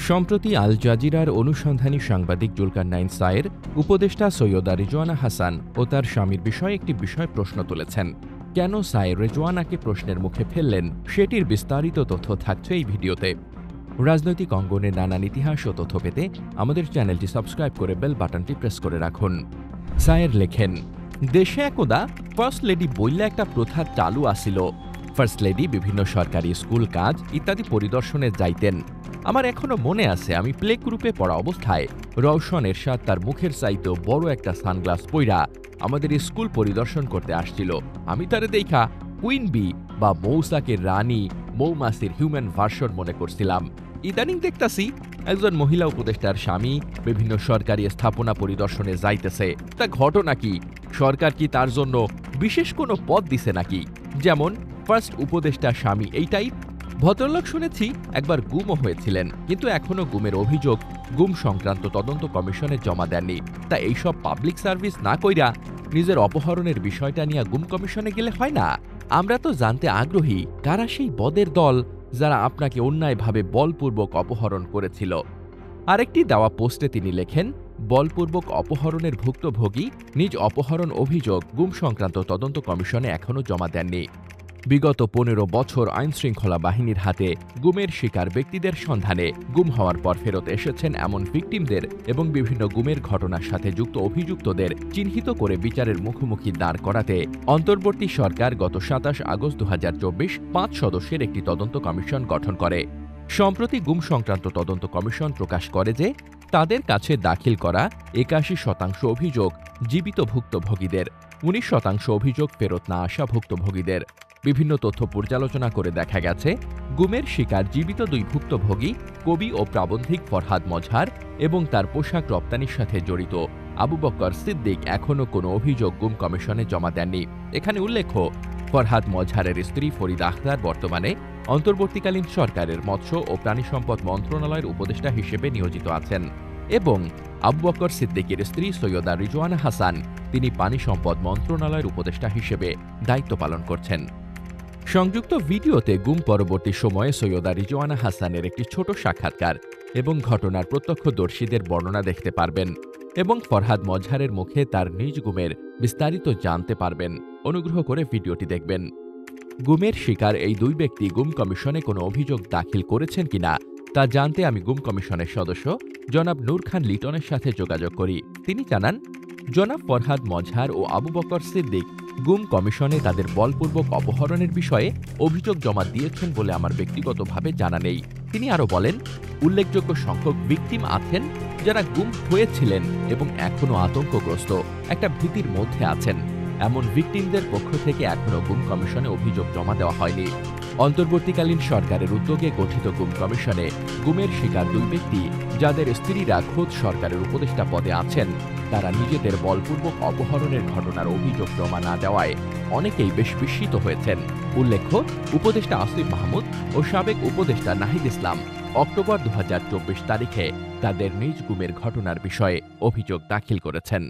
সম্প্রতি আল জাজিরার অনুসন্ধানী সাংবাদিক জুলকারনাইন সায়ের উপদেষ্টা সৈয়দা রিজওয়ানা হাসান ও তার স্বামীর বিষয়ে একটি প্রশ্ন তুলেছেন। কেন সায়ের রিজওয়ানাকে প্রশ্নের মুখে ফেললেন সেটির বিস্তারিত তথ্য থাকছে এই ভিডিওতে। রাজনৈতিক অঙ্গনের নানান ইতিহাস ও তথ্য পেতে আমাদের চ্যানেলটি সাবস্ক্রাইব করে বেল বাটনটি প্রেস করে রাখুন। সায়ের লেখেন, দেশে একদা ফার্স্ট লেডি বইলে একটা প্রথা চালু আসিল। ফার্স্ট লেডি বিভিন্ন সরকারি স্কুল কাজ ইত্যাদি পরিদর্শনে যাইতেন। আমার এখনো মনে আছে, আমি প্লে গ্রুপে পড়া অবস্থায় রওশন এরশাদ তার মুখের চাইতেও বড় একটা সানগ্লাস পইরা আমাদের স্কুল পরিদর্শন করতে আসছিল। আমি তারে দেখা কুইন বি বা মৌসাকের রানী মৌমাছির হিউম্যান ভার্সন মনে করছিলাম। ইদানিং দেখতাছি একজন মহিলা উপদেষ্টার স্বামী বিভিন্ন সরকারি স্থাপনা পরিদর্শনে যাইতেছে। তা ঘটনা কি? সরকার কি তার জন্য বিশেষ কোনো পদ দিছে নাকি? যেমন ফার্স্ট উপদেষ্টা স্বামী এই টাইপ। ভদ্রলোক শুনেছি একবার গুমও হয়েছিলেন, কিন্তু এখনো গুমের অভিযোগ গুম সংক্রান্ত তদন্ত কমিশনে জমা দেননি। তা এইসব পাবলিক সার্ভিস না কইরা নিজের অপহরণের বিষয়টা নিয়ে গুম কমিশনে গেলে হয় না? আমরা তো জানতে আগ্রহী কারা সেই বদের দল যারা আপনাকে অন্যায়ভাবে বলপূর্বক অপহরণ করেছিল। আরেকটি দেওয়া পোস্টে তিনি লেখেন, বলপূর্বক অপহরণের ভুক্তভোগী নিজ অপহরণ অভিযোগ গুম সংক্রান্ত তদন্ত কমিশনে এখনও জমা দেননি। বিগত ১৫ বছর আইনশৃঙ্খলা বাহিনীর হাতে গুমের শিকার ব্যক্তিদের সন্ধানে গুম হওয়ার পর ফেরত এসেছেন এমন ভিকটিমদের এবং বিভিন্ন গুমের ঘটনার সাথে যুক্ত অভিযুক্তদের চিহ্নিত করে বিচারের মুখোমুখি দাঁড় করাতে অন্তর্বর্তী সরকার গত ২৭ আগস্ট ২০২৪ ৫ সদস্যের একটি তদন্ত কমিশন গঠন করে। সম্প্রতি গুম সংক্রান্ত তদন্ত কমিশন প্রকাশ করে যে তাদের কাছে দাখিল করা ৮১% অভিযোগ জীবিত ভুক্তভোগীদের, ১৯% অভিযোগ ফেরত না আসা ভুক্তভোগীদের। বিভিন্ন তথ্য পর্যালোচনা করে দেখা গেছে, গুমের শিকার জীবিত ২ ভুক্তভোগী কবি ও প্রাবন্ধিক ফরহাদ মজহার এবং তার পোশাক রপ্তানির সাথে জড়িত আবু বকর সিদ্দিক এখনও কোনো অভিযোগ গুম কমিশনে জমা দেননি। এখানে উল্লেখ্য, ফরহাদ মজহারের স্ত্রী ফরিদা আখতার বর্তমানে অন্তর্বর্তীকালীন সরকারের মৎস্য ও প্রাণী সম্পদ মন্ত্রণালয়ের উপদেষ্টা হিসেবে নিয়োজিত আছেন এবং আবু বকর সিদ্দিকের স্ত্রী সৈয়দা রিজওয়ানা হাসান তিনি পানি সম্পদ মন্ত্রণালয়ের উপদেষ্টা হিসেবে দায়িত্ব পালন করছেন। সংযুক্ত ভিডিওতে গুম পরবর্তী সময়ে সৈয়দা রিজওয়ানা হাসানের একটি ছোট সাক্ষাৎকার এবং ঘটনার প্রত্যক্ষদর্শীদের বর্ণনা দেখতে পারবেন এবং ফরহাদ মজহারের মুখে তার নিজ গুমের বিস্তারিত জানতে পারবেন। অনুগ্রহ করে ভিডিওটি দেখবেন। গুমের শিকার এই ২ ব্যক্তি গুম কমিশনে কোনো অভিযোগ দাখিল করেছেন কিনা তা জানতে আমি গুম কমিশনের সদস্য জনাব নূর খান লিটনের সাথে যোগাযোগ করি। তিনি জানান, জনাব ফরহাদ মজহার ও আবু বকর সিদ্দিক গুম কমিশনে তাদের বলপূর্বক অপহরণের বিষয়ে অভিযোগ জমা দিয়েছেন বলে আমার ব্যক্তিগতভাবে জানা নেই। তিনি আরও বলেন, উল্লেখযোগ্য সংখ্যক ভিকটিম আছেন যারা গুম হয়েছিলেন এবং এখনও আতঙ্কগ্রস্ত একটা ভীতির মধ্যে আছেন। এমন ভিকটিমদের পক্ষ থেকে এখনও গুম কমিশনে অভিযোগ জমা দেওয়া হয়নি। অন্তর্বর্তীকালীন সরকারের উদ্যোগে গঠিত গুম কমিশনে গুমের শিকার ২ ব্যক্তি যাদের স্ত্রীরা খোদ সরকারের উপদেষ্টা পদে আছেন, তারা নিজেদের বলপূর্বক অপহরণের ঘটনার অভিযোগ জমা না দেওয়ায় অনেকেই বেশ বিস্মিত হয়েছেন। উল্লেখ্য, উপদেষ্টা আসিফ মাহমুদ ও সাবেক উপদেষ্টা নাহিদ ইসলাম অক্টোবর ২০২৪ তারিখে তাদের নিজ গুমের ঘটনার বিষয়ে অভিযোগ দাখিল করেছেন।